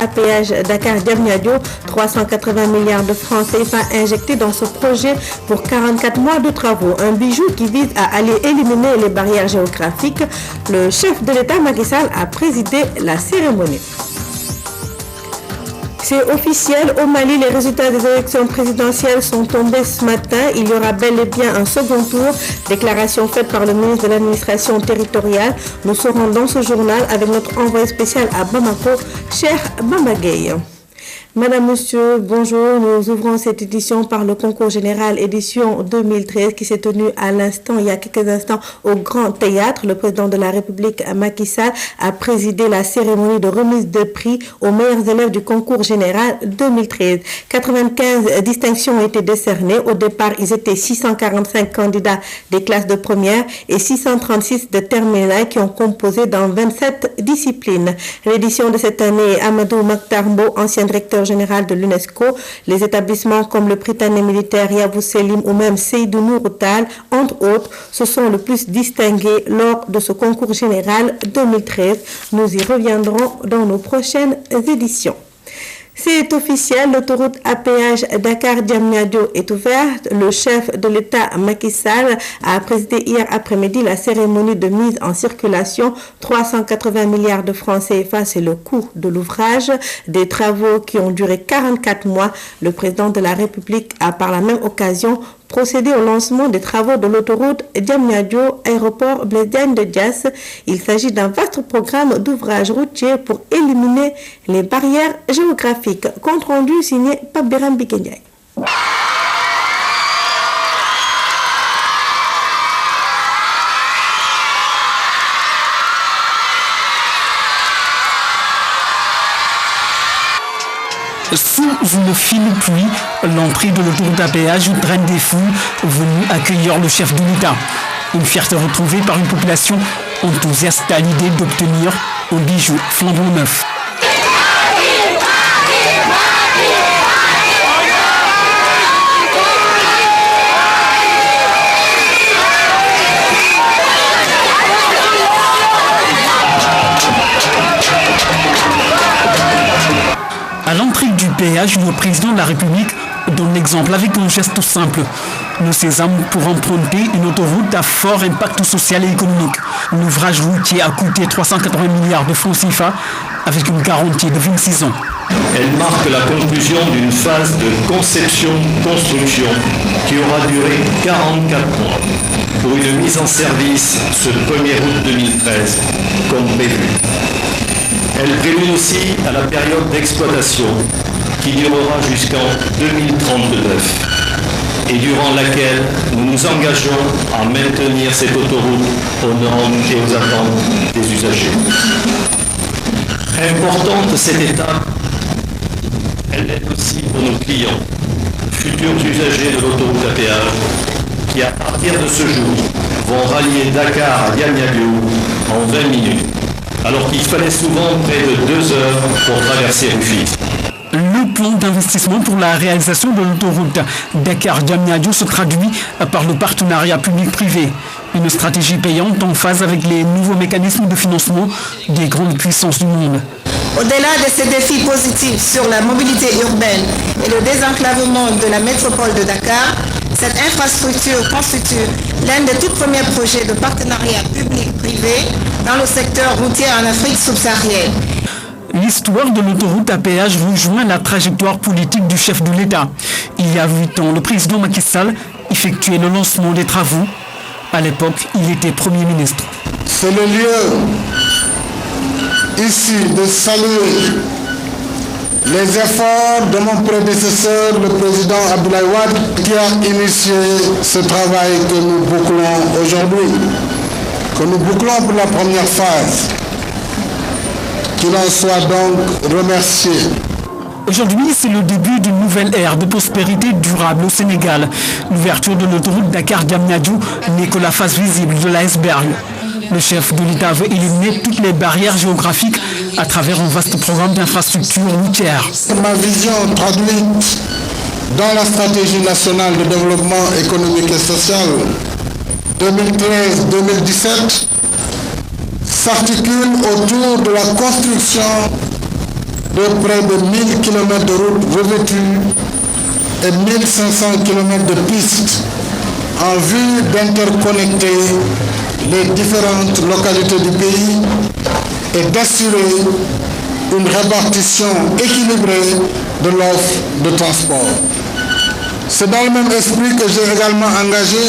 à péage Dakar-Diamniadio, 380 milliards de francs CFA injectés dans ce projet pour 44 mois de travaux. Un bijou qui vise à aller éliminer les barrières géographiques. Le chef de l'État, Macky Sall, a présidé la cérémonie. C'est officiel, au Mali, les résultats des élections présidentielles sont tombés ce matin. Il y aura bel et bien un second tour. Déclaration faite par le ministre de l'administration territoriale. Nous serons dans ce journal avec notre envoyé spécial à Bamako, Cheikh Bambagay. Madame, Monsieur, bonjour. Nous ouvrons cette édition par le concours général édition 2013 qui s'est tenu à l'instant, il y a quelques instants, au Grand Théâtre. Le président de la République, Macky Sall, a présidé la cérémonie de remise de prix aux meilleurs élèves du concours général 2013. 95 distinctions ont été décernées. Au départ, ils étaient 645 candidats des classes de première et 636 de terminale qui ont composé dans 27 disciplines. L'édition de cette année, Amadou Maktarbo, ancien directeur général de l'UNESCO, les établissements comme le Britannique militaire Yavuz Selim ou même Seydou Nourtal, entre autres, se sont le plus distingués lors de ce concours général 2013. Nous y reviendrons dans nos prochaines éditions. C'est officiel, l'autoroute à péage Dakar-Diamniadio est ouverte. Le chef de l'État, Macky Sall, a présidé hier après-midi la cérémonie de mise en circulation. 380 milliards de francs CFA, c'est le coût de l'ouvrage. Des travaux qui ont duré 44 mois. Le président de la République a par la même occasion procéder au lancement des travaux de l'autoroute Diamniadio, aéroport Blaise Diagne de Diass. Il s'agit d'un vaste programme d'ouvrages routiers pour éliminer les barrières géographiques. Compte rendu signé par Biram Bikendiaï. Sous une fine pluie, l'entrée de l'autoroute à péage draine des foules venues accueillir le chef de l'État. Une fierté retrouvée par une population enthousiaste à l'idée d'obtenir un bijou flambant neuf. À l'entrée du péage, le président de la République donne l'exemple avec un geste simple. Le sésame pour emprunter une autoroute à fort impact social et économique. L'ouvrage routier a coûté 380 milliards de francs CFA avec une garantie de 26 ans. Elle marque la conclusion d'une phase de conception-construction qui aura duré 44 mois pour une mise en service ce 1er août 2013, comme prévu. Elle prélude aussi à la période d'exploitation qui durera jusqu'en 2039 et durant laquelle nous nous engageons à maintenir cette autoroute aux normes et aux attentes des usagers. Importante cette étape, elle est aussi pour nos clients, futurs usagers de l'autoroute à péage, qui à partir de ce jour vont rallier Dakar à Diamniadio en 20 minutes. Alors qu'il fallait souvent près de 2 heures pour traverser Rufisque. Le plan d'investissement pour la réalisation de l'autoroute Dakar-Diamniadio se traduit par le partenariat public-privé. Une stratégie payante en phase avec les nouveaux mécanismes de financement des grandes puissances du monde. Au-delà de ces défis positifs sur la mobilité urbaine et le désenclavement de la métropole de Dakar, cette infrastructure constitue l'un des tout premiers projets de partenariat public-privé dans le secteur routier en Afrique subsaharienne. L'histoire de l'autoroute à péage rejoint la trajectoire politique du chef de l'État. Il y a 8 ans, le président Macky Sall effectuait le lancement des travaux. À l'époque, il était Premier ministre. C'est le lieu ici de saluer les efforts de mon prédécesseur, le président Abdoulaye Wade, qui a initié ce travail que nous bouclons aujourd'hui, que nous bouclons pour la première phase. Qu'il en soit donc remercié. Aujourd'hui, c'est le début d'une nouvelle ère de prospérité durable au Sénégal. L'ouverture de l'autoroute Dakar-Diamniadio n'est que la face visible de l'iceberg. Le chef de l'État veut éliminer toutes les barrières géographiques à travers un vaste programme d'infrastructures routières. Ma vision traduite dans la stratégie nationale de développement économique et social 2013-2017 s'articule autour de la construction de près de 1000 km de routes revêtues et 1500 km de pistes en vue d'interconnecter les différentes localités du pays et d'assurer une répartition équilibrée de l'offre de transport. C'est dans le même esprit que j'ai également engagé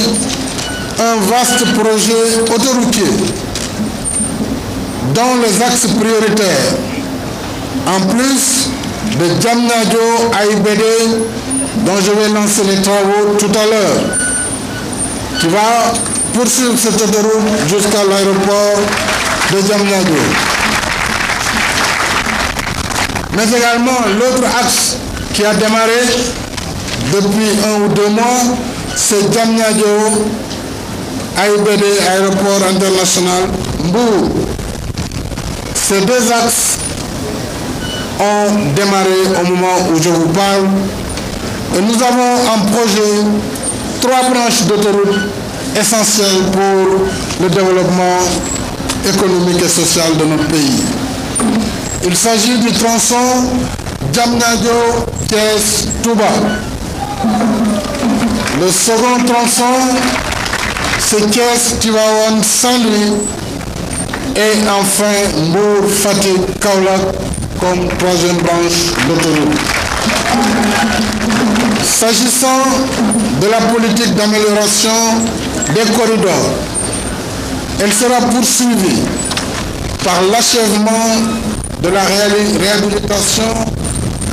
un vaste projet autoroutier dont les axes prioritaires, en plus de Diamniadio à IBD, dont je vais lancer les travaux tout à l'heure, qui va poursuivre cette autoroute jusqu'à l'aéroport de Diamniadio. Mais également l'autre axe qui a démarré depuis 1 ou 2 mois, c'est Diamniadio, AIBD, aéroport international Mbour. Ces 2 axes ont démarré au moment où je vous parle et nous avons en projet 3 branches d'autoroute essentielles pour le développement économique et social de notre pays. Il s'agit du tronçon Diamniadio-Thiès-Touba. Le second tronçon, c'est Thiès-Tivaouane-Saint-Louis et enfin Mbour-Fatick-Kaolack comme 3e branche d'autoroute. S'agissant de la politique d'amélioration des corridors, elle sera poursuivie par l'achèvement de la réhabilitation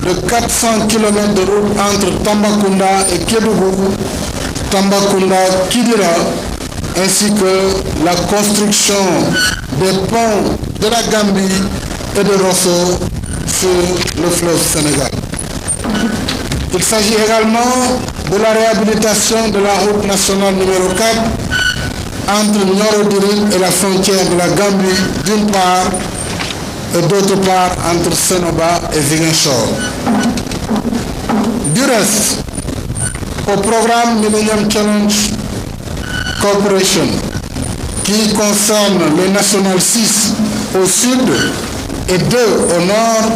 de 400 km de route entre Tambacounda et Kédougou, Tambacounda-Kidira, ainsi que la construction des ponts de la Gambie et de Rosso sur le fleuve Sénégal. Il s'agit également de la réhabilitation de la route nationale numéro 4 entre Nioro-du-Rip et la frontière de la Gambie d'une part et d'autre part entre Sénoba et Ziguinchor. Du reste, au programme Millennium Challenge Corporation, qui concerne les National 6 au sud et 2 au nord,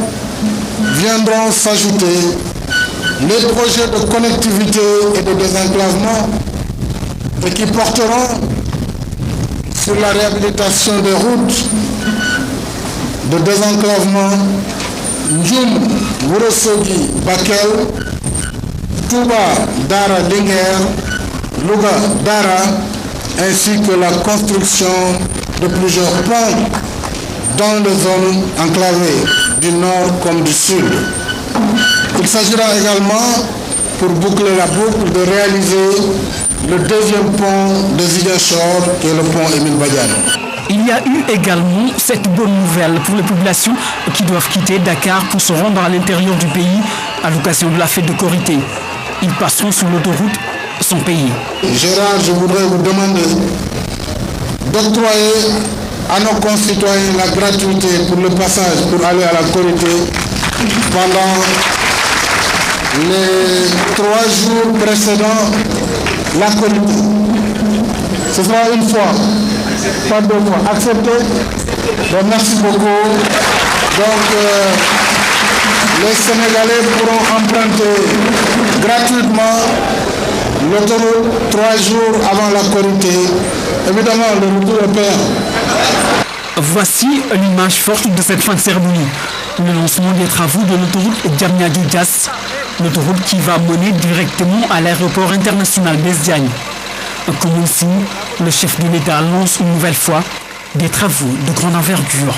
viendront s'ajouter les projets de connectivité et de désenclavement et qui porteront sur la réhabilitation des routes de désenclavement Ndjoum, Wourossogui, Bakel, Touba, Dara, Linguère, Louga, Dara, ainsi que la construction de plusieurs ponts dans les zones enclavées du nord comme du sud. Il s'agira également, pour boucler la boucle, de réaliser le 2e pont de Ziguinchor, qui est le pont Émile Badiane. Il y a eu également cette bonne nouvelle pour les populations qui doivent quitter Dakar pour se rendre à l'intérieur du pays à l'occasion de la fête de Korité. Ils passeront sur l'autoroute sans payer. Gérard, je voudrais vous demander d'octroyer à nos concitoyens la gratuité pour le passage pour aller à la Korité pendant les 3 jours précédents la Korité. Ce sera une fois, pas 2 fois. Accepté? Donc, merci beaucoup. Donc, les Sénégalais pourront emprunter gratuitement l'autoroute 3 jours avant la Korité. Évidemment, le retour est payant. Voici l'image forte de cette fin de cérémonie. Le lancement des travaux de l'autoroute Diamniadio-Diass, l'autoroute qui va mener directement à l'aéroport international Blaise-Diagne. Comme on signe, le chef de l'État lance une nouvelle fois des travaux de grande envergure.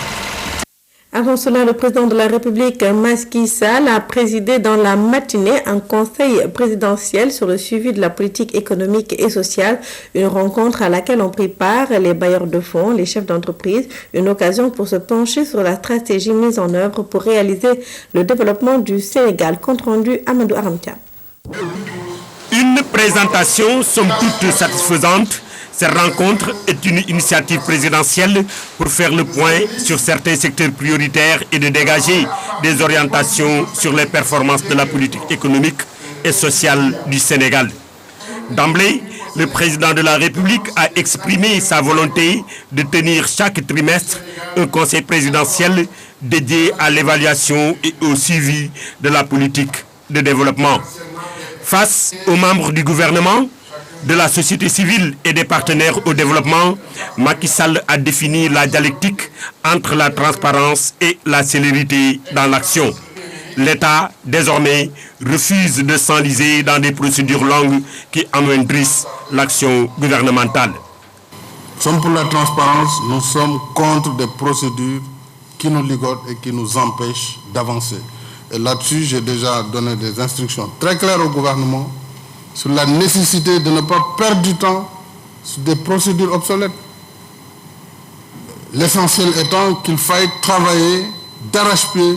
Avant cela, le président de la République, Macky Sall, a présidé dans la matinée un conseil présidentiel sur le suivi de la politique économique et sociale, une rencontre à laquelle ont pris part les bailleurs de fonds, les chefs d'entreprise, une occasion pour se pencher sur la stratégie mise en œuvre pour réaliser le développement du Sénégal. Compte rendu Amadou Aramtia. Une présentation somme toute satisfaisante. Cette rencontre est une initiative présidentielle pour faire le point sur certains secteurs prioritaires et de dégager des orientations sur les performances de la politique économique et sociale du Sénégal. D'emblée, le président de la République a exprimé sa volonté de tenir chaque trimestre un conseil présidentiel dédié à l'évaluation et au suivi de la politique de développement. Face aux membres du gouvernement, de la société civile et des partenaires au développement, Macky Sall a défini la dialectique entre la transparence et la célérité dans l'action. L'État, désormais, refuse de s'enliser dans des procédures longues qui amoindrissent l'action gouvernementale. Nous sommes pour la transparence, nous sommes contre des procédures qui nous ligotent et qui nous empêchent d'avancer. Et là-dessus, j'ai déjà donné des instructions très claires au gouvernement sur la nécessité de ne pas perdre du temps sur des procédures obsolètes. L'essentiel étant qu'il faille travailler d'arrache-pied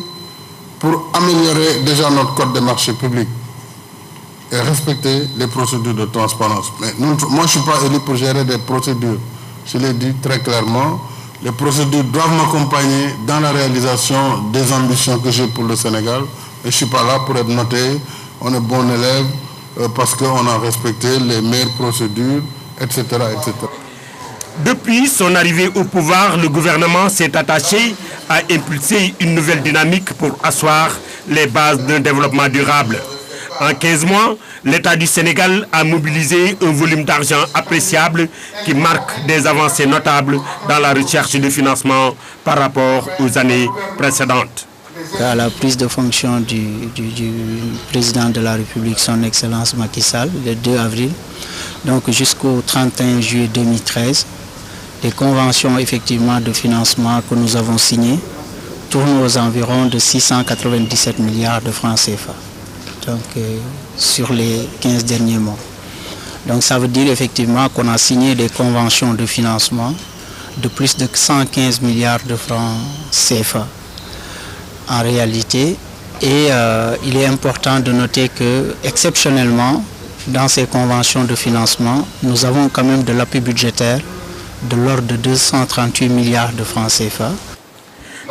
pour améliorer déjà notre code des marchés publics et respecter les procédures de transparence. Mais moi, je ne suis pas élu pour gérer des procédures. Je l'ai dit très clairement, les procédures doivent m'accompagner dans la réalisation des ambitions que j'ai pour le Sénégal. Et je ne suis pas là pour être noté, on est bon élève, parce qu'on a respecté les meilleures procédures, etc., etc. Depuis son arrivée au pouvoir, le gouvernement s'est attaché à impulser une nouvelle dynamique pour asseoir les bases d'un développement durable. En 15 mois, l'État du Sénégal a mobilisé un volume d'argent appréciable qui marque des avancées notables dans la recherche de financement par rapport aux années précédentes. À la prise de fonction du président de la République, son Excellence Macky Sall, le 2 avril, donc jusqu'au 31 juillet 2013, les conventions effectivement de financement que nous avons signées tournent aux environs de 697 milliards de francs CFA, donc sur les 15 derniers mois. Donc ça veut dire effectivement qu'on a signé des conventions de financement de plus de 115 milliards de francs CFA. En réalité, et il est important de noter que, exceptionnellement, dans ces conventions de financement, nous avons quand même de l'appui budgétaire de l'ordre de 238 milliards de francs CFA.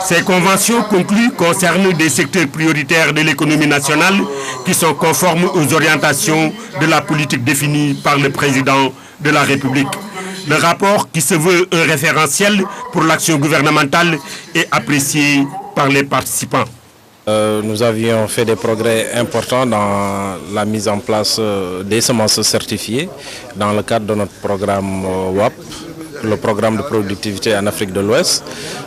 Ces conventions conclues concernent des secteurs prioritaires de l'économie nationale qui sont conformes aux orientations de la politique définie par le président de la République. Le rapport, qui se veut un référentiel pour l'action gouvernementale, est apprécié par les participants. Nous avions fait des progrès importants dans la mise en place des semences certifiées dans le cadre de notre programme WAP, le programme de productivité en Afrique de l'Ouest.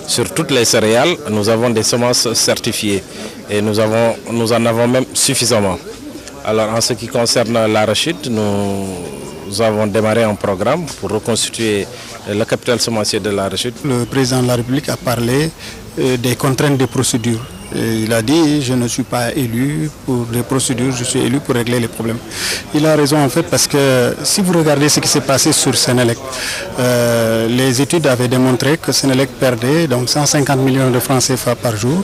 Sur toutes les céréales, nous avons des semences certifiées et nous en avons même suffisamment. Alors en ce qui concerne l'arachide, nous avons démarré un programme pour reconstituer le capital semencier de l'arachide. Le président de la République a parlé des contraintes des procédures. Et il a dit, je ne suis pas élu pour les procédures, je suis élu pour régler les problèmes. Il a raison en fait parce que si vous regardez ce qui s'est passé sur Sénélec, les études avaient démontré que Sénélec perdait donc 150 millions de francs CFA par jour.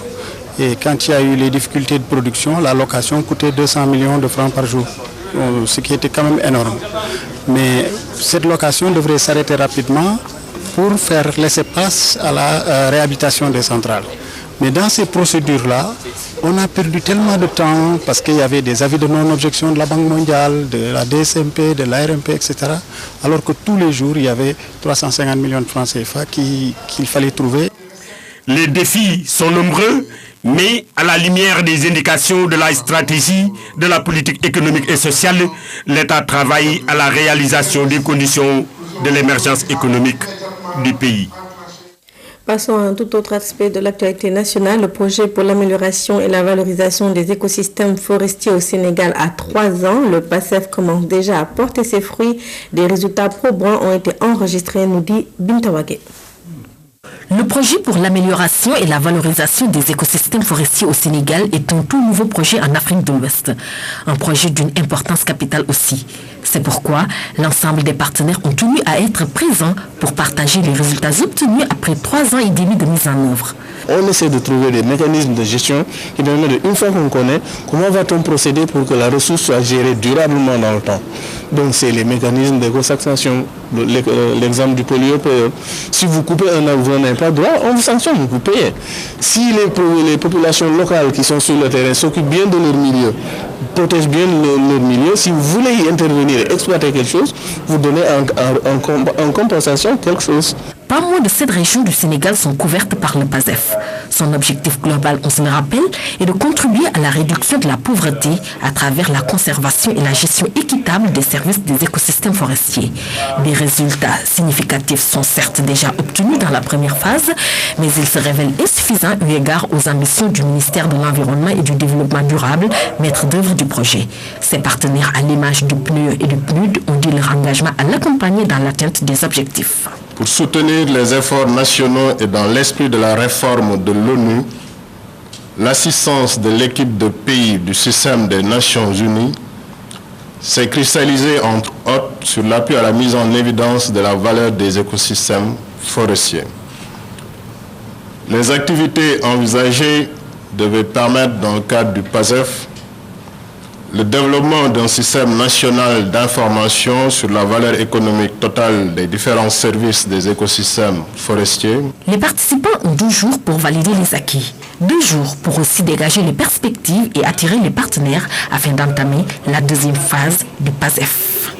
Et quand il y a eu les difficultés de production, la location coûtait 200 millions de francs par jour, ce qui était quand même énorme. Mais cette location devrait s'arrêter rapidement pour faire laisser place à la réhabilitation des centrales. Mais dans ces procédures-là, on a perdu tellement de temps parce qu'il y avait des avis de non-objection de la Banque mondiale, de la DSMP, de l'ARMP, etc. Alors que tous les jours, il y avait 350 millions de francs CFA qu'il fallait trouver. Les défis sont nombreux, mais à la lumière des indications de la stratégie de la politique économique et sociale, l'État travaille à la réalisation des conditions de l'émergence économique du pays. Passons à un tout autre aspect de l'actualité nationale. Le projet pour l'amélioration et la valorisation des écosystèmes forestiers au Sénégal a 3 ans. Le PASTEF commence déjà à porter ses fruits. Des résultats probants ont été enregistrés, nous dit Bintawage. Le projet pour l'amélioration et la valorisation des écosystèmes forestiers au Sénégal est un tout nouveau projet en Afrique de l'Ouest. Un projet d'une importance capitale aussi. C'est pourquoi l'ensemble des partenaires ont tenu à être présents pour partager les résultats obtenus après 3 ans et demi de mise en œuvre. On essaie de trouver des mécanismes de gestion qui permettent, une fois qu'on connaît, comment va-t-on procéder pour que la ressource soit gérée durablement dans le temps. Donc c'est les mécanismes d'éco-saxation, l'exemple du pollueur-payeur. Si vous coupez un arbre, vous n'avez pas droit, on vous sanctionne, vous payez. Si les populations locales qui sont sur le terrain s'occupent bien de leur milieu, protègent bien leur milieu, si vous voulez y intervenir et exploiter quelque chose, vous donnez en compensation quelque chose. Pas moins de 7 régions du Sénégal sont couvertes par le PASTEF. Son objectif global, on se le rappelle, est de contribuer à la réduction de la pauvreté à travers la conservation et la gestion équitable des services des écosystèmes forestiers. Des résultats significatifs sont certes déjà obtenus dans la première phase, mais ils se révèlent insuffisants eu égard aux ambitions du ministère de l'Environnement et du Développement durable, maître d'œuvre du projet. Ses partenaires, à l'image du PNUE et du PNUD, ont dit leur engagement à l'accompagner dans l'atteinte des objectifs. Pour soutenir les efforts nationaux et dans l'esprit de la réforme de l'ONU, l'assistance de l'équipe de pays du système des Nations Unies s'est cristallisée entre autres sur l'appui à la mise en évidence de la valeur des écosystèmes forestiers. Les activités envisagées devaient permettre, dans le cadre du PASEF, le développement d'un système national d'information sur la valeur économique totale des différents services des écosystèmes forestiers. Les participants ont 2 jours pour valider les acquis. 2 jours pour aussi dégager les perspectives et attirer les partenaires afin d'entamer la deuxième phase du PASEF.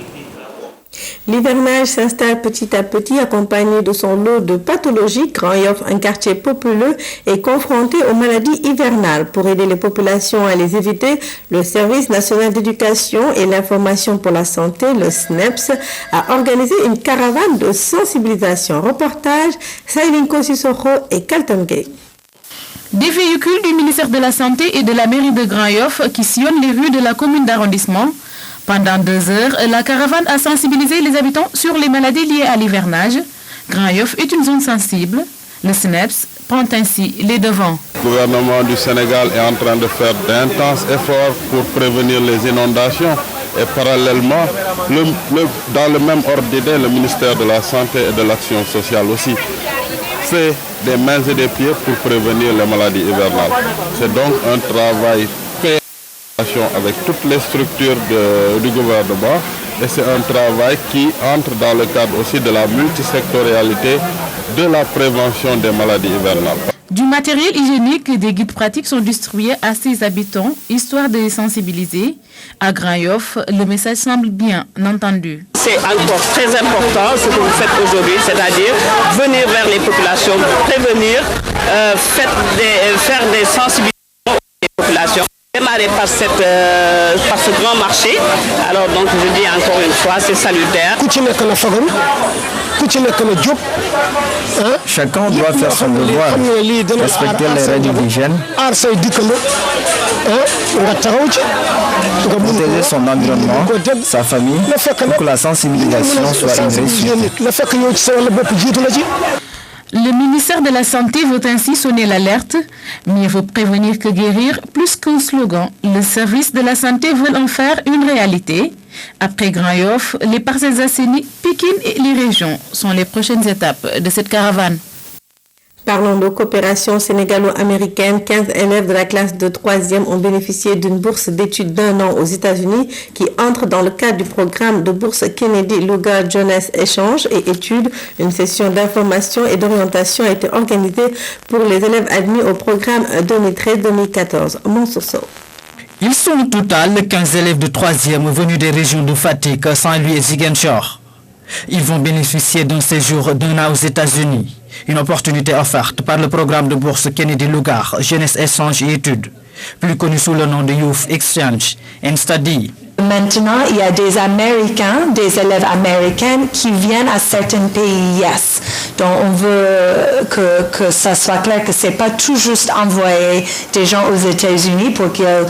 L'hivernage s'installe petit à petit accompagné de son lot de pathologies. Grand Yoff, un quartier populeux, est confronté aux maladies hivernales. Pour aider les populations à les éviter, le Service national d'éducation et l'information pour la santé, le SNEPS, a organisé une caravane de sensibilisation. Reportage, Sailinko Sissoko et Kalton Gay. Des véhicules du ministère de la Santé et de la mairie de Grand Yoff qui sillonnent les rues de la commune d'arrondissement. Pendant 2 heures, la caravane a sensibilisé les habitants sur les maladies liées à l'hivernage. Grand Yoff est une zone sensible. Le SNEPS prend ainsi les devants. Le gouvernement du Sénégal est en train de faire d'intenses efforts pour prévenir les inondations. Et parallèlement, dans le même ordre d'idée, le ministère de la Santé et de l'Action sociale aussi fait des mains et des pieds pour prévenir les maladies hivernales. C'est donc un travail fait avec toutes les structures du gouvernement et c'est un travail qui entre dans le cadre aussi de la multisectorialité de la prévention des maladies hivernales. Du matériel hygiénique et des guides pratiques sont distribués à ses habitants, histoire de les sensibiliser. À Grand Yoff, le message semble bien entendu. C'est encore très important ce que vous faites aujourd'hui, c'est-à-dire venir vers les populations, prévenir, faire des sensibilisations aux populations. Démarrer par ce grand marché. Alors donc je dis encore une fois, c'est salutaire. Chacun doit faire son devoir, respecter les règles d'hygiène, protéger son environnement, sa famille, pour que la sensibilisation soit une réussite. Le ministère de la Santé veut ainsi sonner l'alerte. Mieux vaut prévenir que guérir, plus qu'un slogan. Le service de la santé veut en faire une réalité. Après Grand Yoff, les parcelles assainies, Pékin et les régions sont les prochaines étapes de cette caravane. Parlons de coopération sénégalo-américaine. 15 élèves de la classe de 3e ont bénéficié d'une bourse d'études d'1 an aux États-Unis qui entre dans le cadre du programme de bourse Kennedy Lugar Jeunesse Échange et Études. Une session d'information et d'orientation a été organisée pour les élèves admis au programme 2013-2014. Monsoso. Ils sont au total 15 élèves de 3e venus des régions de Fatick, Saint-Louis et Ziguinchor. Ils vont bénéficier d'un séjour d'1 an aux États-Unis. Une opportunité offerte par le programme de bourse Kennedy Lugar, Jeunesse Échange et Études, plus connu sous le nom de Youth Exchange and Study. Maintenant, il y a des Américains, des élèves américains qui viennent à certains pays, yes. Donc, on veut que ça soit clair que ce n'est pas tout juste envoyer des gens aux États-Unis pour qu'ils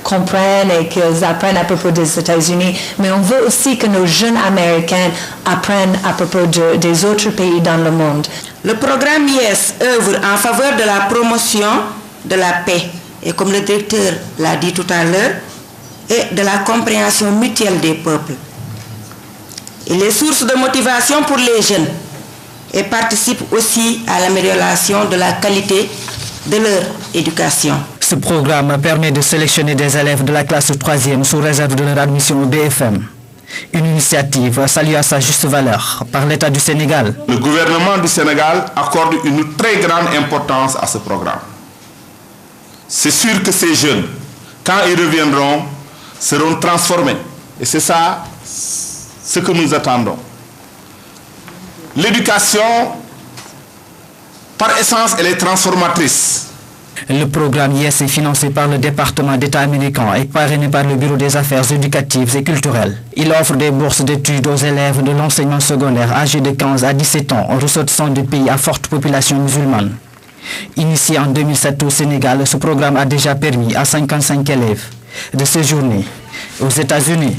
comprennent et qu'ils apprennent à propos des États-Unis, mais on veut aussi que nos jeunes Américains apprennent à propos des autres pays dans le monde. Le programme IS œuvre en faveur de la promotion de la paix, et comme le directeur l'a dit tout à l'heure, et de la compréhension mutuelle des peuples. Il est source de motivation pour les jeunes et participe aussi à l'amélioration de la qualité de leur éducation. Ce programme permet de sélectionner des élèves de la classe 3e sous réserve de leur admission au BFM. Une initiative saluée à sa juste valeur par l'État du Sénégal. Le gouvernement du Sénégal accorde une très grande importance à ce programme. C'est sûr que ces jeunes, quand ils reviendront, seront transformés. Et c'est ça ce que nous attendons. L'éducation Par essence, elle est transformatrice. Le programme YES est financé par le département d'État américain et parrainé par le Bureau des affaires éducatives et culturelles. Il offre des bourses d'études aux élèves de l'enseignement secondaire âgés de 15 à 17 ans ressortissants de pays à forte population musulmane. Initié en 2007 au Sénégal, ce programme a déjà permis à 55 élèves de séjourner aux États-Unis.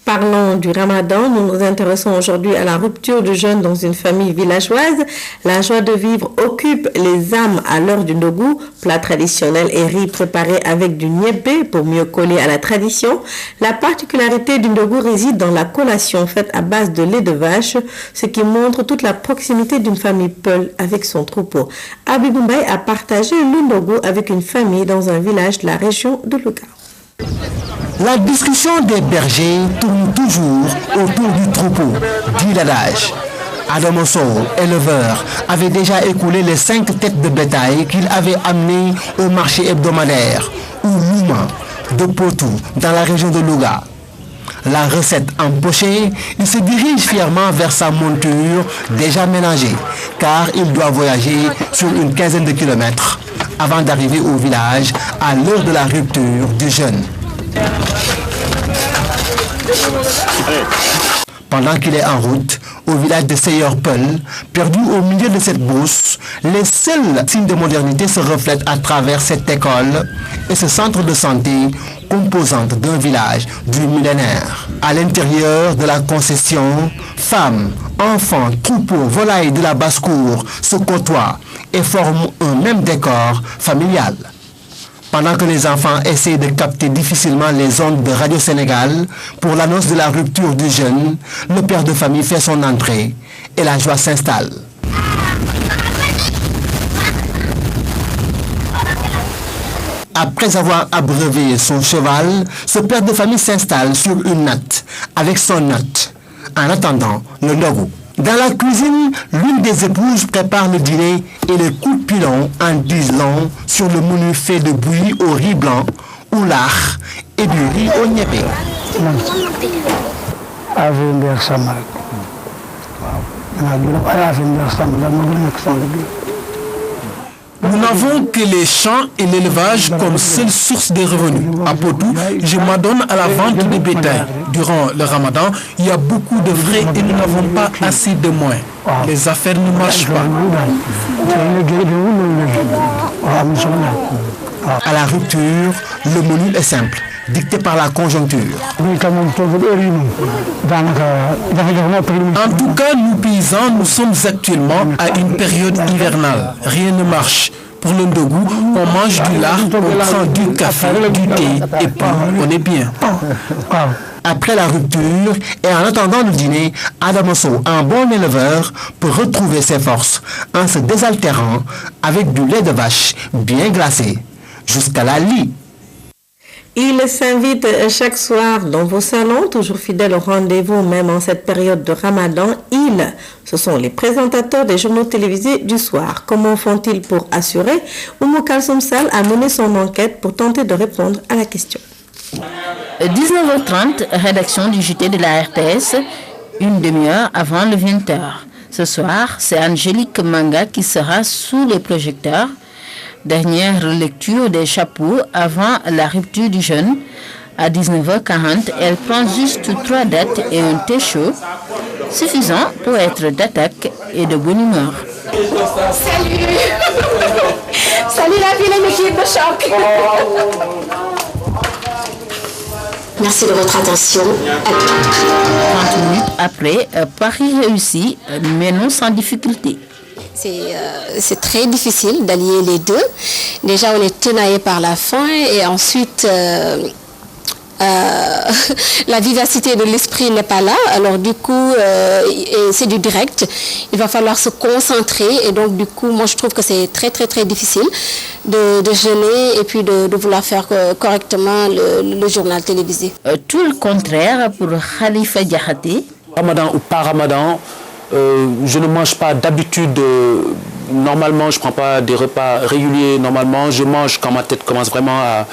Parlons du Ramadan. Nous nous intéressons aujourd'hui à la rupture du jeûne dans une famille villageoise. La joie de vivre occupe les âmes à l'heure du ndogu, plat traditionnel et riz préparé avec du niébé pour mieux coller à la tradition. La particularité du ndogu réside dans la collation faite à base de lait de vache, ce qui montre toute la proximité d'une famille Peul avec son troupeau. Abibou Mbaye a partagé le ndogu avec une famille dans un village de la région de Louga. La discussion des bergers tourne toujours autour du troupeau, dit l'adage. Adam Sow, éleveur, avait déjà écoulé les 5 têtes de bétail qu'il avait amenées au marché hebdomadaire, ou Louma, de Potou, dans la région de Louga. La recette empochée, il se dirige fièrement vers sa monture déjà ménagée, car il doit voyager sur une quinzaine de kilomètres avant d'arriver au village à l'heure de la rupture du jeûne. Pendant qu'il est en route, au village de Seyeur-Peul, perdu au milieu de cette brousse, les seuls signes de modernité se reflètent à travers cette école et ce centre de santé composante d'un village du millénaire. À l'intérieur de la concession, femmes, enfants, troupeaux, volailles de la basse-cour se côtoient et forment un même décor familial. Pendant que les enfants essaient de capter difficilement les ondes de Radio Sénégal pour l'annonce de la rupture du jeûne, le père de famille fait son entrée et la joie s'installe. Après avoir abreuvé son cheval, ce père de famille s'installe sur une natte avec son hôte, en attendant le ndogu. Dans la cuisine, l'une des épouses prépare le dîner et le coup de pilon en disent long sur le menu fait de bouillie au riz blanc, ou lard et du riz au niébé. Nous n'avons que les champs et l'élevage comme seule source de revenus. À Potou, je m'adonne à la vente de bétail. Durant le Ramadan, il y a beaucoup de frais et nous n'avons pas assez de moyens. Les affaires ne marchent pas. À la rupture, le menu est simple, dicté par la conjoncture. En tout cas, nous paysans, nous sommes actuellement à une période hivernale. Rien ne marche. Pour le ndogu, on mange du lard, on prend du café, du thé et puis on est bien. Après la rupture et en attendant le dîner, Adam Sow, un bon éleveur, peut retrouver ses forces en se désaltérant avec du lait de vache bien glacé jusqu'à la lie. Il s'invite chaque soir dans vos salons, toujours fidèles au rendez-vous, même en cette période de Ramadan. Ce sont les présentateurs des journaux télévisés du soir. Comment font-ils pour assurer? Oumou Kalsoum Sall a mené son enquête pour tenter de répondre à la question. 19h30, rédaction du JT de la RTS, une demi-heure avant le 20h. Ce soir, c'est Angélique Manga qui sera sous les projecteurs. Dernière lecture des chapeaux avant la rupture du jeûne. À 19h40, elle prend juste 3 dates et un thé chaud, suffisant pour être d'attaque et de bonne humeur. Salut. Salut la vilaine équipe de choc. Merci de votre attention. 30 minutes après, Paris réussit, mais non sans difficulté. C'est très difficile d'allier les deux. Déjà, on est tenaillé par la faim et ensuite, la vivacité de l'esprit n'est pas là. Alors du coup, c'est du direct. Il va falloir se concentrer et donc du coup, moi je trouve que c'est très très très difficile de jeûner et puis de vouloir faire correctement le journal télévisé. Tout le contraire pour Khalifa Diakhaté. Ramadan ou pas Ramadan, je ne mange pas d'habitude. Normalement, je ne prends pas des repas réguliers. Normalement, je mange quand ma tête commence vraiment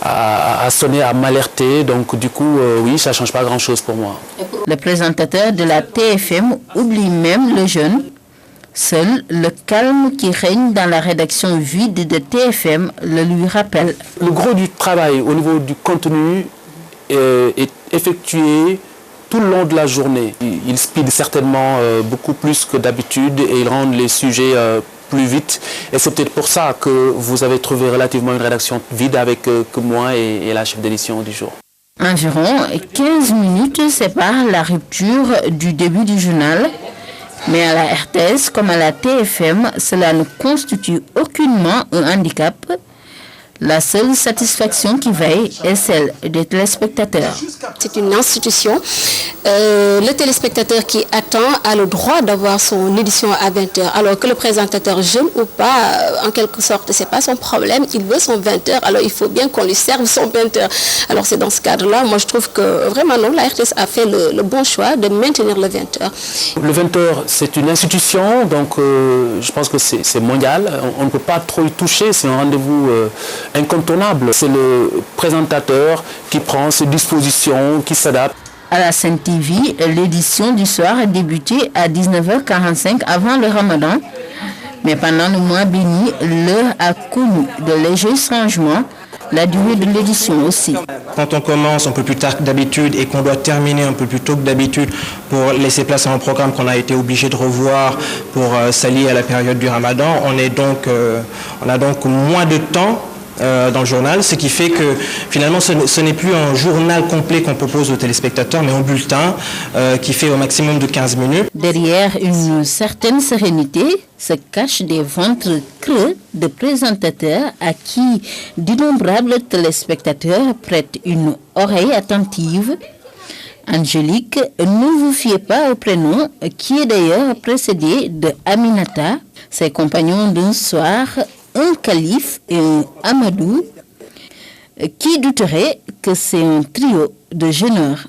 à sonner, à m'alerter. Donc, du coup, oui, ça ne change pas grand-chose pour moi. Le présentateur de la TFM oublie même le jeûne Seul le calme qui règne dans la rédaction vide de TFM le lui rappelle. Le gros du travail au niveau du contenu est effectué tout le long de la journée. Ils speedent certainement beaucoup plus que d'habitude et ils rendent les sujets plus vite. Et c'est peut-être pour ça que vous avez trouvé relativement une rédaction vide avec que moi et la chef d'édition du jour. Environ 15 minutes séparent la rupture du début du journal. Mais à la RTS comme à la TFM, cela ne constitue aucunement un handicap. La seule satisfaction qui veille est celle des téléspectateurs. C'est une institution. Le téléspectateur qui attend a le droit d'avoir son édition à 20h. Alors que le présentateur jeune ou pas, en quelque sorte, ce n'est pas son problème. Il veut son 20h, alors il faut bien qu'on lui serve son 20h. Alors c'est dans ce cadre-là, moi je trouve que vraiment non, la RTS a fait le bon choix de maintenir le 20h. Le 20h, c'est une institution, donc je pense que c'est mondial. On ne peut pas trop y toucher, c'est un rendez-vous incontournable. C'est le présentateur qui prend ses dispositions, qui s'adapte. À la Sen TV, l'édition du soir a débuté à 19h45 avant le Ramadan. Mais pendant le mois béni, l'heure a connu de légers changements. La durée de l'édition aussi. Quand on commence un peu plus tard que d'habitude et qu'on doit terminer un peu plus tôt que d'habitude pour laisser place à un programme qu'on a été obligé de revoir pour s'allier à la période du Ramadan, on a donc moins de temps dans le journal, ce qui fait que finalement ce n'est plus un journal complet qu'on propose aux téléspectateurs, mais un bulletin qui fait au maximum de 15 minutes. Derrière une certaine sérénité se cachent des ventres creux de présentateurs à qui d'innombrables téléspectateurs prêtent une oreille attentive. Angélique, ne vous fiez pas au prénom, qui est d'ailleurs précédé de Aminata, ses compagnons d'un soir, un calife et un Amadou. Qui douterait que c'est un trio de jeûneurs?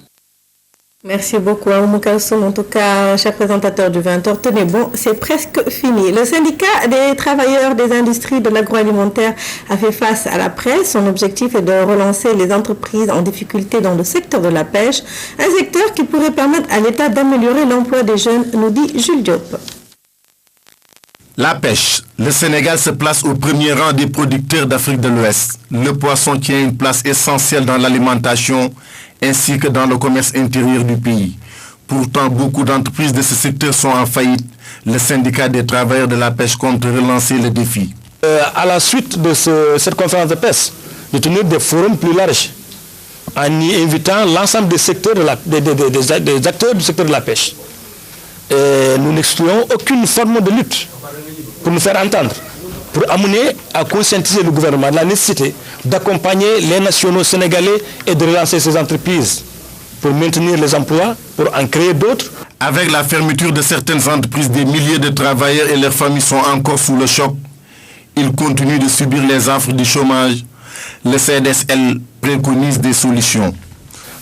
Merci beaucoup à Oumou Kalsoum, en tout cas, cher présentateur du 20h. Tenez bon, c'est presque fini. Le syndicat des travailleurs des industries de l'agroalimentaire a fait face à la presse. Son objectif est de relancer les entreprises en difficulté dans le secteur de la pêche, un secteur qui pourrait permettre à l'État d'améliorer l'emploi des jeunes, nous dit Jules Diop. La pêche. Le Sénégal se place au premier rang des producteurs d'Afrique de l'Ouest. Le poisson tient une place essentielle dans l'alimentation ainsi que dans le commerce intérieur du pays. Pourtant, beaucoup d'entreprises de ce secteur sont en faillite. Le syndicat des travailleurs de la pêche compte relancer le défi. À la suite de cette conférence de pêche, de tenir des forums plus larges en y invitant l'ensemble des secteurs des acteurs du secteur de la pêche. Et nous n'excluons aucune forme de lutte pour nous faire entendre, pour amener à conscientiser le gouvernement de la nécessité d'accompagner les nationaux sénégalais et de relancer ces entreprises pour maintenir les emplois, pour en créer d'autres. Avec la fermeture de certaines entreprises, des milliers de travailleurs et leurs familles sont encore sous le choc. Ils continuent de subir les affres du chômage. Le CDSL préconise des solutions.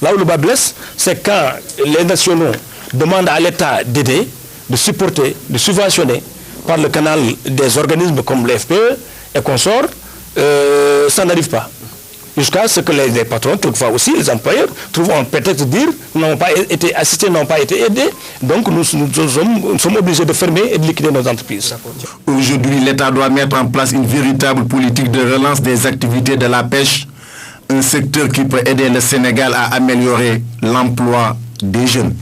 Là où le bas blesse, c'est quand les nationaux demandent à l'État d'aider, de supporter, de subventionner par le canal des organismes comme l'FPE et consorts, ça n'arrive pas. Jusqu'à ce que les patrons, toutefois aussi les employeurs, trouvent un prétexte de dire n'ont pas été assistés, n'ont pas été aidés. Donc nous sommes obligés de fermer et de liquider nos entreprises. Aujourd'hui, l'État doit mettre en place une véritable politique de relance des activités de la pêche, un secteur qui peut aider le Sénégal à améliorer l'emploi des jeunes.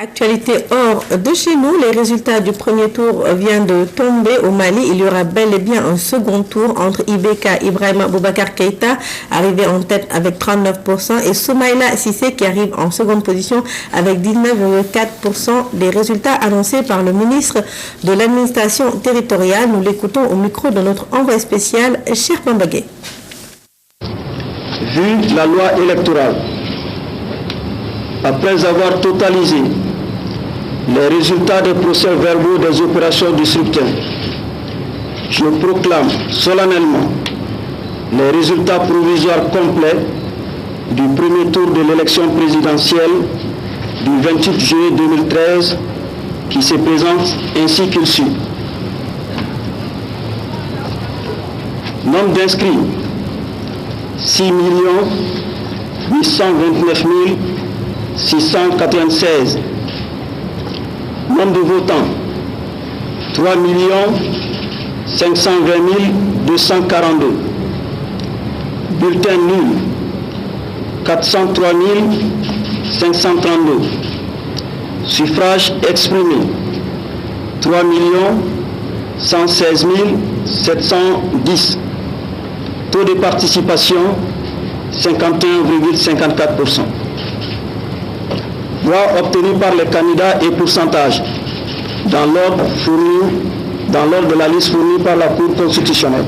Actualité hors de chez nous, les résultats du premier tour viennent de tomber au Mali. Il y aura bel et bien un second tour entre IBK Ibrahima Boubacar Keïta, arrivé en tête avec 39%, et Soumaïla Sissé qui arrive en seconde position avec 19,4% des résultats annoncés par le ministre de l'administration territoriale. Nous l'écoutons au micro de notre envoyé spécial, Cheikh Bambagé. Vu la loi électorale, après avoir totalisé les résultats des procès-verbaux des opérations du scrutin, je proclame solennellement les résultats provisoires complets du premier tour de l'élection présidentielle du 28 juillet 2013 qui se présente ainsi qu'il suit. Nombre d'inscrits 6 829 696. Nombre de votants 3 520 242. Bulletin nul, 403 532. Suffrage exprimé, 3 116 710. Taux de participation, 51,54%. Voix obtenues par les candidats et pourcentage dans l'ordre de la liste fournie par la Cour constitutionnelle.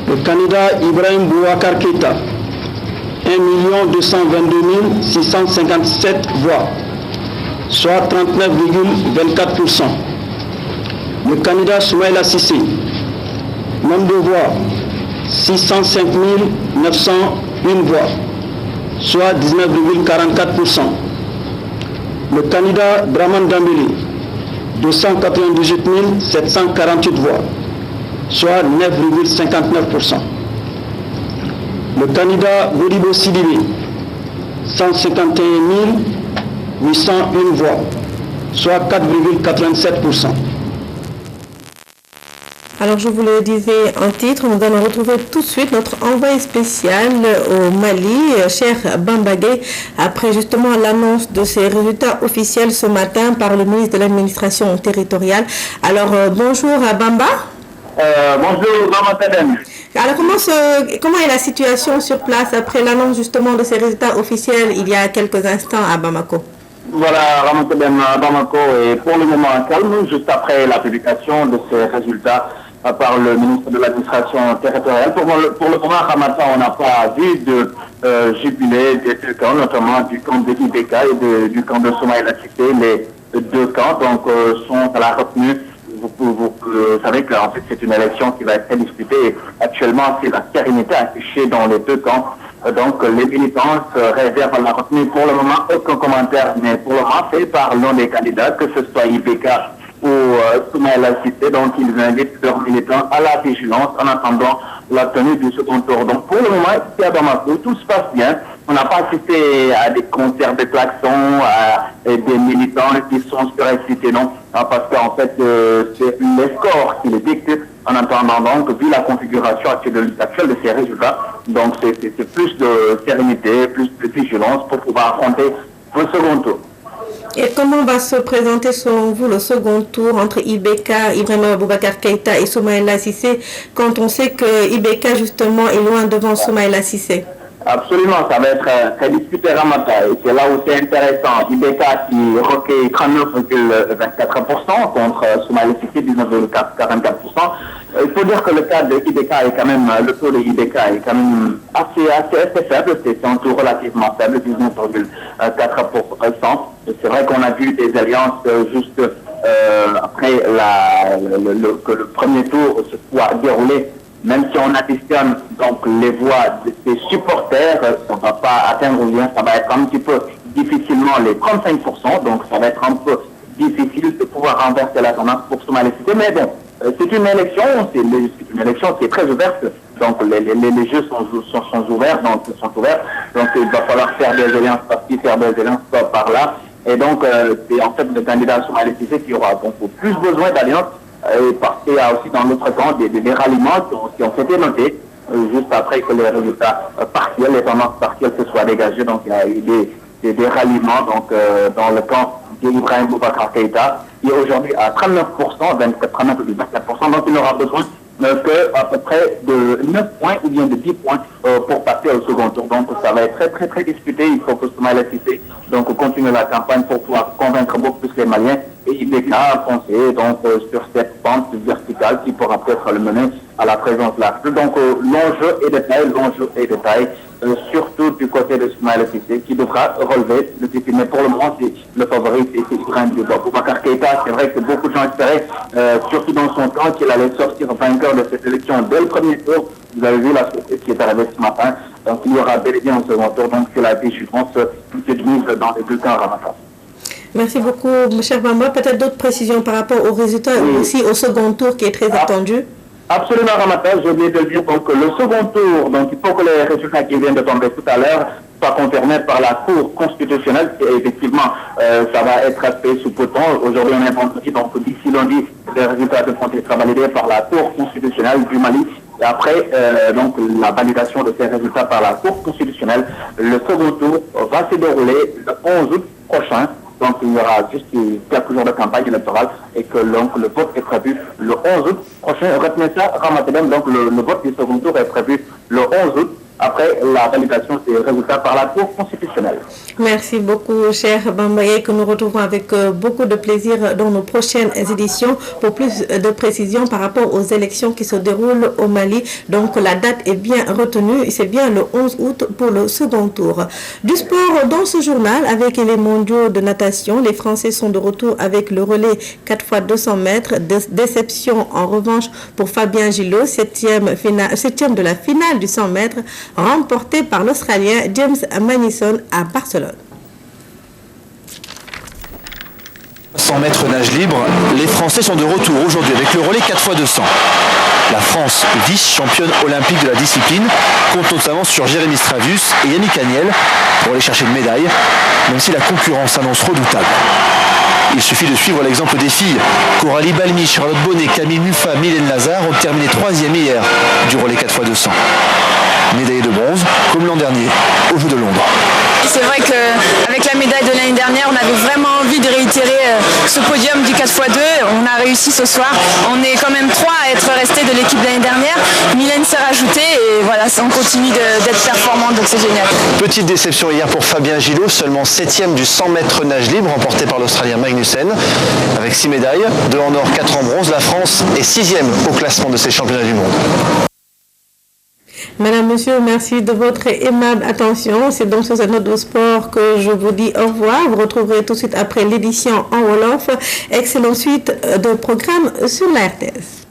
Le candidat Ibrahim Boubacar Keïta, 1 222 657 voix, soit 39,24%. Le candidat Soumaïla Cissé, nombre de voix, 605 901 voix, soit 19,44%. Le candidat Draman Dambélé, 298 748 voix, soit 9,59%. Le candidat Bodibo Sidibé, 151 801 voix, soit 4,87%. Alors je vous le disais en titre, nous allons retrouver tout de suite notre envoyé spécial au Mali, cher Bamba Gueye, après justement l'annonce de ces résultats officiels ce matin par le ministre de l'administration territoriale. Alors bonjour à Bamba. Bonjour Ramadan. Alors comment est la situation sur place après l'annonce justement de ces résultats officiels il y a quelques instants à Bamako? Voilà, Ramadan à Bamako est pour le moment calme, juste après la publication de ces résultats par le ministre de l'administration territoriale. Pour le moment, Ramadan, on n'a pas vu de jubilé des deux camps, notamment du camp de IBK et du camp de Soumaïla Cissé. Les deux camps donc, sont à la retenue. Vous savez qu'en fait, c'est une élection qui va être très disputée. Actuellement, c'est la sérénité affichée dans les deux camps. Donc, les militants se réservent à la retenue. Pour le moment, aucun commentaire, mais pour le moment, fait par l'un des candidats, que ce soit IBK ou Soumaïla Cissé. Donc, ils invitent leurs militants à la vigilance en attendant la tenue du second tour. Donc, pour le moment, ici à Bamako, tout se passe bien. On n'a pas assisté à des concerts de klaxons, à des militants qui sont surexcités, non, parce qu'en fait, c'est les scores qui les dictent. En attendant, donc, vu la configuration actuelle de ces résultats, donc c'est plus de sérénité, plus de vigilance pour pouvoir affronter le second tour. Et comment va se présenter selon vous le second tour entre IBK, Ibrahim Boubacar Keïta et Soumaïla Cissé, quand on sait que IBK justement est loin devant Soumaïla Cissé? Absolument, ça va être très disputé Ramadan. Et c'est là où c'est intéressant. IBK qui recueille 39,24% contre Soumaïla Cissé 19,44%. Il faut dire que le cas de IBK est quand même, le taux de IBK est quand même assez faible. C'est un taux relativement faible, 19,4%. C'est vrai qu'on a vu des alliances juste après que le premier tour se soit déroulé. Même si on additionne donc les voix des supporters, ça ne va pas atteindre bien, ça va être un petit peu difficilement les 35%, donc ça va être un peu difficile de pouvoir renverser la tendance pour Soumaïla Cissé. Mais bon, c'est une élection qui est très ouverte, donc les jeux sont ouverts, donc il va falloir faire des alliances par-ci, faire des alliances par-là. Et donc, c'est en fait le candidat Soumaïla Cissé qui aura donc plus besoin d'alliances. Parce qu'il y a aussi dans l'autre camp des ralliements qui ont été notés juste après que les résultats partiels, les tendances partielles se soient dégagées. Donc il y a eu des ralliements donc, dans le camp d'Ibrahim Boubacar Keïta, qui est aujourd'hui à 39%, 39,24%. Donc il aura besoin que à peu près de 9 points ou bien de 10 points pour passer au second tour. Donc ça va être très très très disputé. Il faut que Soumaïla Cissé donc continue la campagne pour pouvoir convaincre beaucoup plus les Maliens. Et IBK a foncé donc sur cette pente verticale qui pourra peut-être le mener à la présence là. Donc l'enjeu est de taille, surtout du côté de Soumaïla Cissé qui devra relever le défi. Mais pour le moment, c'est le favori, c'est Ibrahim Boubacar Keïta. C'est vrai que beaucoup de gens espéraient, surtout dans son camp, qu'il allait sortir vainqueur de cette élection dès le premier tour. Vous avez vu la surprise qui est arrivée ce matin. Donc il y aura bel et bien un second tour. Donc c'est la vigilance qui est mise dans les deux camps Ramadan. Merci beaucoup, cher Bamba. Peut-être d'autres précisions par rapport aux résultats et aussi au second tour qui est très attendu. Absolument, Ramata, j'ai oublié de dire donc, le second tour, donc il faut que les résultats qui viennent de tomber tout à l'heure soient confirmés par la Cour constitutionnelle. Et effectivement, ça va être fait sous peu de temps. Aujourd'hui, on est vendredi, donc d'ici lundi, les résultats devront être validés par la Cour constitutionnelle du Mali. Et après donc, la validation de ces résultats par la Cour constitutionnelle, le second tour va se dérouler le 11 août prochain. Donc il y aura juste quelques jours de campagne électorale et que donc, le vote est prévu le 11 août prochain. Retenez ça, Ramatadem, donc le vote du second tour est prévu le 11 août après la validation des résultats par la Cour constitutionnelle. Merci beaucoup, cher Bambaye, que nous retrouvons avec beaucoup de plaisir dans nos prochaines éditions pour plus de précisions par rapport aux élections qui se déroulent au Mali. Donc la date est bien retenue, c'est bien le 11 août pour le second tour. Du sport dans ce journal avec les mondiaux de natation, les Français sont de retour avec le relais 4x200 mètres. Déception en revanche pour Fabien Gillot, septième de la finale du 100 mètres, remporté par l'Australien James Magnusson à Barcelone. 100 mètres nage libre, les Français sont de retour aujourd'hui avec le relais 4x200. La France, vice-championne olympique de la discipline, compte notamment sur Jérémy Stravus et Yannick Agnel pour aller chercher une médaille, même si la concurrence s'annonce redoutable. Il suffit de suivre l'exemple des filles. Coralie Balmy, Charlotte Bonnet, Camille Muffat, Mylène Lazare ont terminé 3e hier du relais 4x200. Médaillée de bronze, comme l'an dernier, aux Jeux de Londres. C'est vrai qu'avec la médaille de l'année dernière, on avait vraiment envie de réitérer ce podium du 4x2. On a réussi ce soir. On est quand même 3 à être restés de l'équipe de l'année dernière. Mylène s'est rajoutée et voilà, on continue d'être performant, donc c'est génial. Petite déception hier pour Fabien Gillot, seulement 7e du 100 mètres nage libre, remporté par l'Australien Magnussen. Avec 6 médailles, 2 en or, 4 en bronze, la France est 6e au classement de ces championnats du monde. Madame, monsieur, merci de votre aimable attention. C'est donc sur cette note de sport que je vous dis au revoir. Vous retrouverez tout de suite après l'édition en Wolof. Excellente suite de programmes sur la RTS.